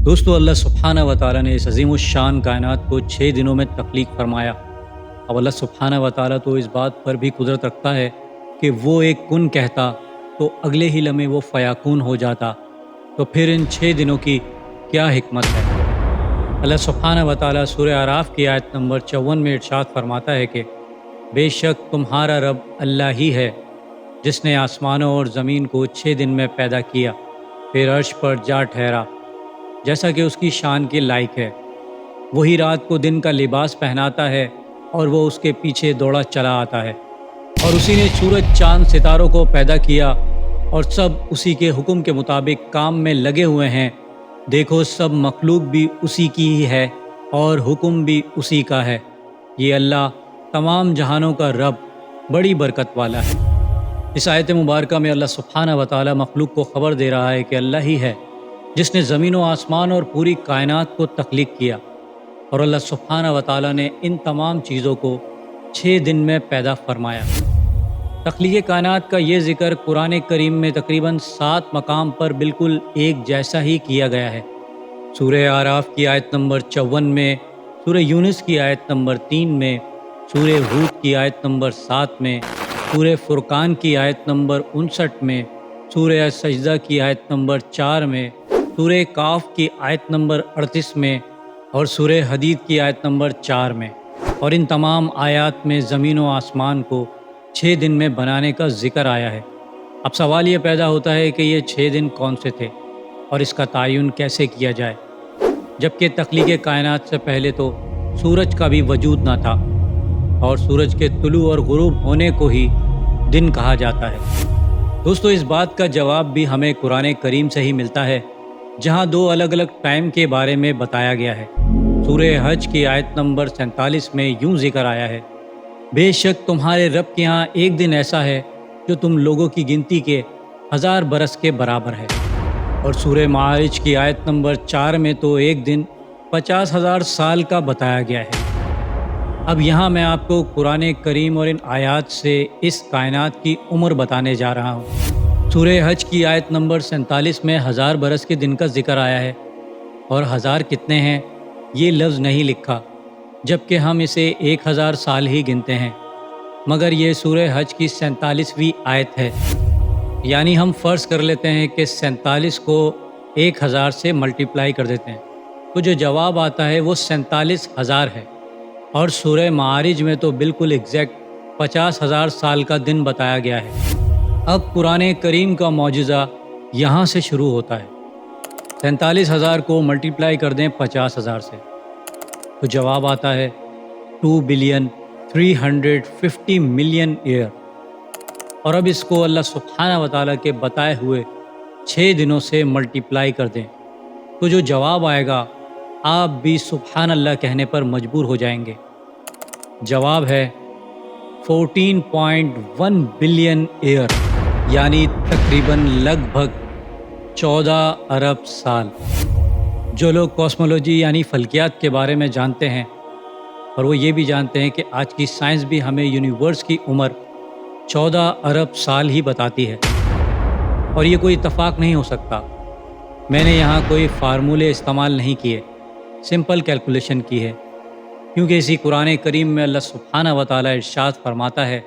دوستو اللہ سبحانہ و تعالیٰ نے اس عظیم الشان کائنات کو 6 دنوں میں تخلیق فرمایا۔ اب اللہ سبحانہ و تعالیٰ تو اس بات پر بھی قدرت رکھتا ہے کہ وہ ایک کن کہتا تو اگلے ہی لمحے وہ فیاکون ہو جاتا، تو پھر ان 6 دنوں کی کیا حکمت ہے؟ اللہ سبحانہ و تعالیٰ سورہ اعراف کی آیت نمبر 54 میں ارشاد فرماتا ہے کہ بے شک تمہارا رب اللہ ہی ہے جس نے آسمانوں اور زمین کو 6 دن میں پیدا کیا، پھر عرش پر جا ٹھہرا جیسا کہ اس کی شان کے لائق ہے۔ وہی رات کو دن کا لباس پہناتا ہے اور وہ اس کے پیچھے دوڑا چلا آتا ہے، اور اسی نے سورج چاند ستاروں کو پیدا کیا اور سب اسی کے حکم کے مطابق کام میں لگے ہوئے ہیں۔ دیکھو سب مخلوق بھی اسی کی ہی ہے اور حکم بھی اسی کا ہے۔ یہ اللہ تمام جہانوں کا رب بڑی برکت والا ہے۔ اس آیت مبارکہ میں اللہ سبحانہ و تعالیٰ مخلوق کو خبر دے رہا ہے کہ اللہ ہی ہے جس نے زمین و آسمان اور پوری کائنات کو تخلیق کیا، اور اللہ سبحانہ و تعالیٰ نے ان تمام چیزوں کو 6 دن میں پیدا فرمایا۔ تخلیق کائنات کا یہ ذکر قرآن کریم میں تقریباً 7 مقام پر بالکل ایک جیسا ہی کیا گیا ہے۔ سورہ اعراف کی آیت نمبر 54 میں، سورہ یونس کی آیت نمبر 3 میں، سورہ ہود کی آیت نمبر 7 میں، سورہ فرقان کی آیت نمبر 59 میں، سورہ سجدہ کی آیت نمبر 4 میں، سورہ کاف کی آیت نمبر 38 میں، اور سورہ حدید کی آیت نمبر 4 میں، اور ان تمام آیات میں زمین و آسمان کو 6 دن میں بنانے کا ذکر آیا ہے۔ اب سوال یہ پیدا ہوتا ہے کہ یہ 6 دن کون سے تھے اور اس کا تعین کیسے کیا جائے، جبکہ تخلیق کائنات سے پہلے تو سورج کا بھی وجود نہ تھا، اور سورج کے طلوع اور غروب ہونے کو ہی دن کہا جاتا ہے۔ دوستو اس بات کا جواب بھی ہمیں قرآن کریم سے ہی ملتا ہے، جہاں 2 الگ الگ ٹائم کے بارے میں بتایا گیا ہے۔ سورہ حج کی آیت نمبر 47 میں یوں ذکر آیا ہے، بے شک تمہارے رب کے ہاں ایک دن ایسا ہے جو تم لوگوں کی گنتی کے 1000 برس کے برابر ہے۔ اور سورہ معارج کی آیت نمبر 4 میں تو ایک دن 50,000 سال کا بتایا گیا ہے۔ اب یہاں میں آپ کو قرآن کریم اور ان آیات سے اس کائنات کی عمر بتانے جا رہا ہوں۔ سورہ حج کی آیت نمبر 47 میں 1000 برس کے دن کا ذکر آیا ہے، اور 1000 کتنے ہیں یہ لفظ نہیں لکھا، جبکہ ہم اسے 1000 سال ہی گنتے ہیں، مگر یہ سورہ حج کی 47ویں آیت ہے، یعنی ہم فرض کر لیتے ہیں کہ 47 کو 1000 سے ملٹیپلائی کر دیتے ہیں، تو جو جواب آتا ہے وہ 47,000 ہے۔ اور سورہ معارج میں تو بالکل ایگزیکٹ 50,000 سال کا دن بتایا گیا ہے۔ اب قرآن کریم کا معجزہ یہاں سے شروع ہوتا ہے۔ 47,000 کو ملٹیپلائی کر دیں 50,000 سے، تو جواب آتا ہے 2,350 ملین ایئر۔ اور اب اس کو اللہ سبحانہ و تعالیٰ کے بتائے ہوئے 6 دنوں سے ملٹیپلائی کر دیں، تو جو جواب آئے گا آپ بھی سبحان اللہ کہنے پر مجبور ہو جائیں گے۔ جواب ہے 14.1 بلین ایئر، یعنی تقریباً لگ بھگ 14 ارب سال۔ جو لوگ کاسمولوجی یعنی فلکیات کے بارے میں جانتے ہیں، اور وہ یہ بھی جانتے ہیں کہ آج کی سائنس بھی ہمیں یونیورس کی عمر 14 ارب سال ہی بتاتی ہے، اور یہ کوئی اتفاق نہیں ہو سکتا۔ میں نے یہاں کوئی فارمولے استعمال نہیں کیے، سمپل کیلکولیشن کی ہے، کیونکہ اسی قرآن کریم میں اللہ سبحانہ و تعالیٰ ارشاد فرماتا ہے،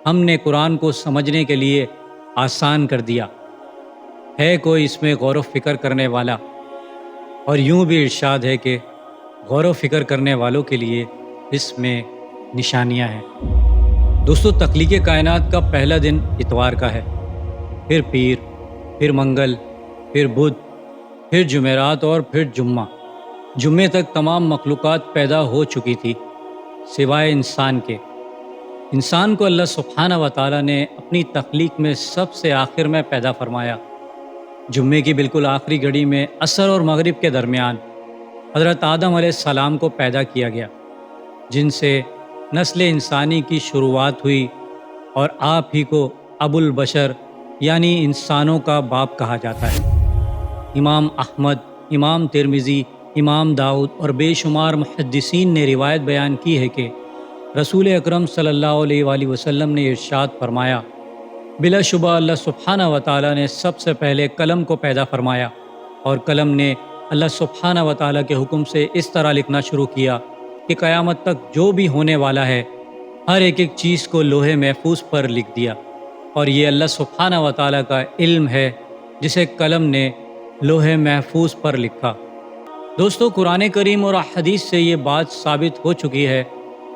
ہم نے قرآن کو سمجھنے کے لیے آسان کر دیا، ہے کوئی اس میں غور و فکر کرنے والا؟ اور یوں بھی ارشاد ہے کہ غور و فکر کرنے والوں کے لیے اس میں نشانیاں ہیں۔ دوستو تخلیق کائنات کا پہلا دن اتوار کا ہے، پھر پیر، پھر منگل، پھر بدھ، پھر جمعرات اور پھر جمعہ۔ جمعے تک تمام مخلوقات پیدا ہو چکی تھی سوائے انسان کے۔ انسان کو اللہ سبحانہ و تعالیٰ نے اپنی تخلیق میں سب سے آخر میں پیدا فرمایا۔ جمعے کی بالکل آخری گھڑی میں عصر اور مغرب کے درمیان حضرت آدم علیہ السلام کو پیدا کیا گیا، جن سے نسل انسانی کی شروعات ہوئی، اور آپ ہی کو ابو البشر یعنی انسانوں کا باپ کہا جاتا ہے۔ امام احمد، امام ترمذی، امام داؤد اور بے شمار محدثین نے روایت بیان کی ہے کہ رسول اکرم صلی اللہ علیہ وآلہ وسلم نے ارشاد فرمایا، بلا شبہ اللہ سبحانہ و تعالیٰ نے سب سے پہلے قلم کو پیدا فرمایا، اور قلم نے اللہ سبحانہ و تعالیٰ کے حکم سے اس طرح لکھنا شروع کیا کہ قیامت تک جو بھی ہونے والا ہے ہر ایک چیز کو لوح محفوظ پر لکھ دیا، اور یہ اللہ سبحانہ و تعالیٰ کا علم ہے جسے قلم نے لوح محفوظ پر لکھا۔ دوستو، قرآن کریم اور حدیث سے یہ بات ثابت ہو چکی ہے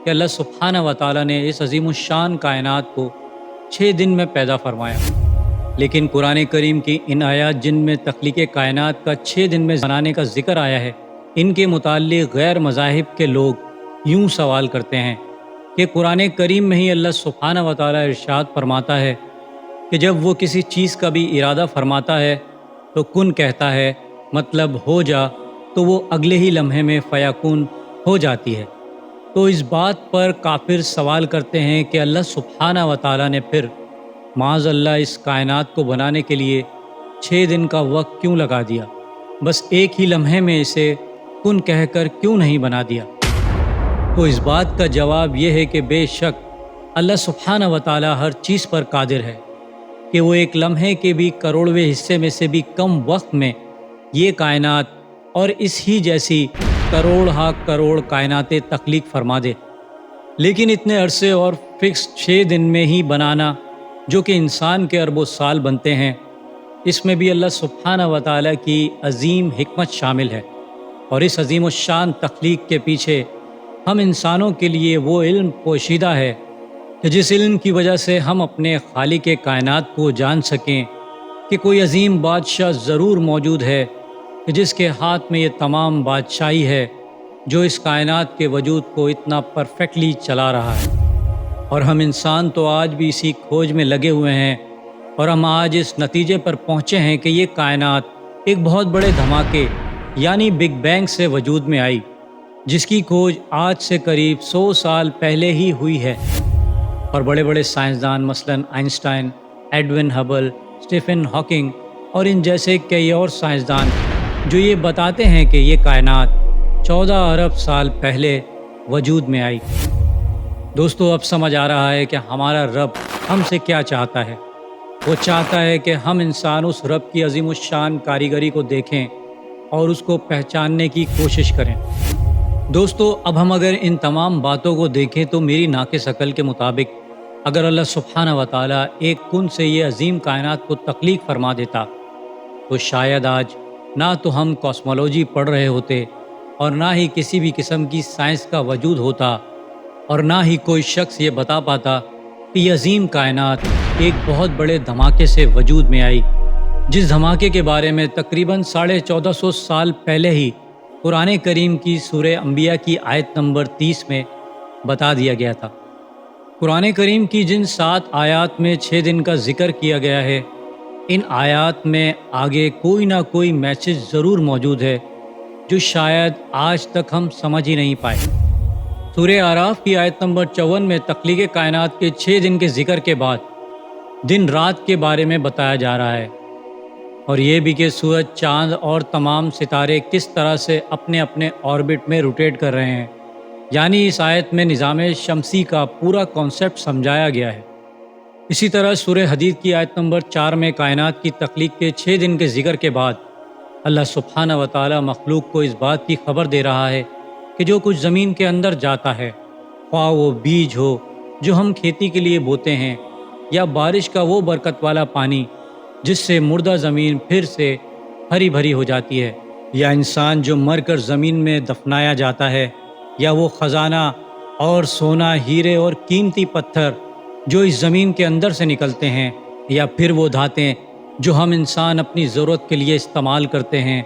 کہ اللہ سبحانہ و تعالیٰ نے اس عظیم الشان کائنات کو 6 دن میں پیدا فرمایا، لیکن قرآن کریم کی ان آیات جن میں تخلیق کائنات کا 6 دن میں بنانے کا ذکر آیا ہے، ان کے متعلق غیر مذاہب کے لوگ یوں سوال کرتے ہیں کہ قرآن کریم میں ہی اللہ سبحانہ و تعالیٰ ارشاد فرماتا ہے کہ جب وہ کسی چیز کا بھی ارادہ فرماتا ہے تو کن کہتا ہے، مطلب ہو جا، تو وہ اگلے ہی لمحے میں فیکون ہو جاتی ہے۔ تو اس بات پر کافر سوال کرتے ہیں کہ اللہ سبحانہ و تعالیٰ نے پھر معاذ اللہ اس کائنات کو بنانے کے لیے 6 دن کا وقت کیوں لگا دیا، بس ایک ہی لمحے میں اسے کن کہہ کر کیوں نہیں بنا دیا؟ تو اس بات کا جواب یہ ہے کہ بے شک اللہ سبحانہ و تعالیٰ ہر چیز پر قادر ہے کہ وہ ایک لمحے کے بھی کروڑویں حصے میں سے بھی کم وقت میں یہ کائنات اور اس ہی جیسی کروڑ ہا کروڑ کائناتیں تخلیق فرما دے، لیکن اتنے عرصے اور فکس 6 دن میں ہی بنانا جو کہ انسان کے اربوں سال بنتے ہیں، اس میں بھی اللہ سبحانہ و تعالیٰ کی عظیم حکمت شامل ہے۔ اور اس عظیم الشان تخلیق کے پیچھے ہم انسانوں کے لیے وہ علم پوشیدہ ہے کہ جس علم کی وجہ سے ہم اپنے خالق کائنات کو جان سکیں کہ کوئی عظیم بادشاہ ضرور موجود ہے کہ جس کے ہاتھ میں یہ تمام بادشاہی ہے، جو اس کائنات کے وجود کو اتنا پرفیکٹلی چلا رہا ہے۔ اور ہم انسان تو آج بھی اسی کھوج میں لگے ہوئے ہیں، اور ہم آج اس نتیجے پر پہنچے ہیں کہ یہ کائنات ایک بہت بڑے دھماکے یعنی بگ بینگ سے وجود میں آئی، جس کی کھوج آج سے قریب 100 سال پہلے ہی ہوئی ہے۔ اور بڑے بڑے سائنسدان مثلاً Einstein, Edwin Hubble, Stephen Hawking اور ان جیسے کئی اور سائنسدان جو یہ بتاتے ہیں کہ یہ کائنات 14 ارب سال پہلے وجود میں آئی۔ دوستو، اب سمجھ آ رہا ہے کہ ہمارا رب ہم سے کیا چاہتا ہے۔ وہ چاہتا ہے کہ ہم انسان اس رب کی عظیم الشان کاریگری کو دیکھیں اور اس کو پہچاننے کی کوشش کریں۔ دوستو، اب ہم اگر ان تمام باتوں کو دیکھیں تو میری ناقص عقل کے مطابق اگر اللہ سبحانہ و تعالیٰ ایک کن سے یہ عظیم کائنات کو تخلیق فرما دیتا تو شاید آج نہ تو ہم کاسمولوجی پڑھ رہے ہوتے اور نہ ہی کسی بھی قسم کی سائنس کا وجود ہوتا، اور نہ ہی کوئی شخص یہ بتا پاتا کہ یہ عظیم کائنات ایک بہت بڑے دھماکے سے وجود میں آئی، جس دھماکے کے بارے میں تقریباً 1450 سال پہلے ہی قرآن کریم کی سورہ انبیاء کی آیت نمبر 30 میں بتا دیا گیا تھا۔ قرآن کریم کی جن 7 آیات میں 6 دن کا ذکر کیا گیا ہے، ان آیات میں آگے کوئی نہ کوئی میسج ضرور موجود ہے جو شاید آج تک ہم سمجھ ہی نہیں پائے۔ سورہ اعراف کی آیت نمبر 54 میں تخلیق کائنات کے 6 دن کے ذکر کے بعد دن رات کے بارے میں بتایا جا رہا ہے، اور یہ بھی کہ سورج، چاند اور تمام ستارے کس طرح سے اپنے اپنے آربٹ میں روٹیٹ کر رہے ہیں، یعنی اس آیت میں نظام شمسی کا پورا کانسیپٹ سمجھایا گیا ہے۔ اسی طرح سورہ حدید کی آیت نمبر 4 میں کائنات کی تخلیق کے 6 دن کے ذکر کے بعد اللہ سبحانہ و تعالیٰ مخلوق کو اس بات کی خبر دے رہا ہے کہ جو کچھ زمین کے اندر جاتا ہے، خواہ وہ بیج ہو جو ہم کھیتی کے لیے بوتے ہیں، یا بارش کا وہ برکت والا پانی جس سے مردہ زمین پھر سے ہری بھری ہو جاتی ہے، یا انسان جو مر کر زمین میں دفنایا جاتا ہے، یا وہ خزانہ اور سونا، ہیرے اور قیمتی پتھر جو اس زمین کے اندر سے نکلتے ہیں، یا پھر وہ دھاتیں جو ہم انسان اپنی ضرورت کے لیے استعمال کرتے ہیں،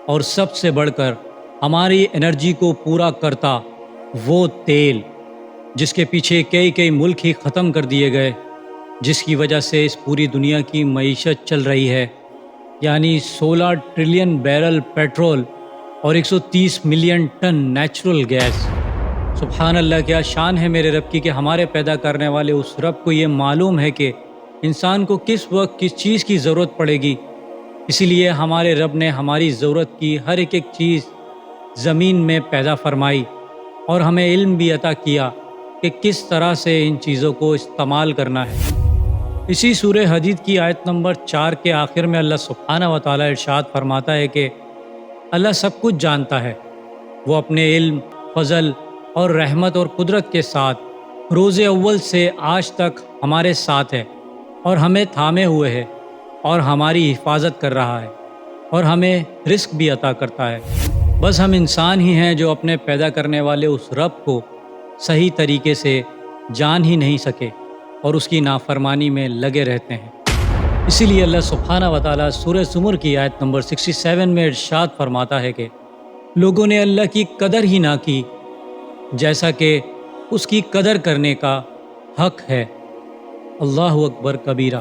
اور سب سے بڑھ کر ہماری انرجی کو پورا کرتا وہ تیل جس کے پیچھے کئی ملک ہی ختم کر دیے گئے، جس کی وجہ سے اس پوری دنیا کی معیشت چل رہی ہے، یعنی 16 ٹریلین بیرل پیٹرول اور 130 ملین ٹن نیچرل گیس۔ سبحان اللہ، کیا شان ہے میرے رب کی کہ ہمارے پیدا کرنے والے اس رب کو یہ معلوم ہے کہ انسان کو کس وقت کس چیز کی ضرورت پڑے گی، اسی لیے ہمارے رب نے ہماری ضرورت کی ہر ایک چیز زمین میں پیدا فرمائی، اور ہمیں علم بھی عطا کیا کہ کس طرح سے ان چیزوں کو استعمال کرنا ہے۔ اسی سورہ حدید کی آیت نمبر 4 کے آخر میں اللہ سبحانہ و تعالیٰ ارشاد فرماتا ہے کہ اللہ سب کچھ جانتا ہے۔ وہ اپنے علم، فضل اور رحمت اور قدرت کے ساتھ روز اول سے آج تک ہمارے ساتھ ہے اور ہمیں تھامے ہوئے ہے اور ہماری حفاظت کر رہا ہے اور ہمیں رزق بھی عطا کرتا ہے۔ بس ہم انسان ہی ہیں جو اپنے پیدا کرنے والے اس رب کو صحیح طریقے سے جان ہی نہیں سکے اور اس کی نافرمانی میں لگے رہتے ہیں۔ اسی لیے اللہ سبحانہ و تعالیٰ سورہ زمر کی آیت نمبر 67 میں ارشاد فرماتا ہے کہ لوگوں نے اللہ کی قدر ہی نہ کی جیسا کہ اس کی قدر کرنے کا حق ہے۔ اللہ اکبر کبیرہ۔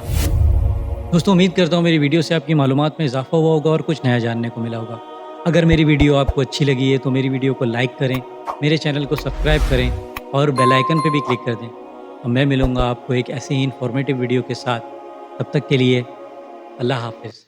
دوستوں، امید کرتا ہوں میری ویڈیو سے آپ کی معلومات میں اضافہ ہوا ہوگا اور کچھ نیا جاننے کو ملا ہوگا۔ اگر میری ویڈیو آپ کو اچھی لگی ہے تو میری ویڈیو کو لائک کریں، میرے چینل کو سبسکرائب کریں اور بیل آئیکن پہ بھی کلک کر دیں۔ اور میں ملوں گا آپ کو ایک ایسے ہی انفارمیٹیو ویڈیو کے ساتھ۔ تب تک کے لیے اللہ حافظ۔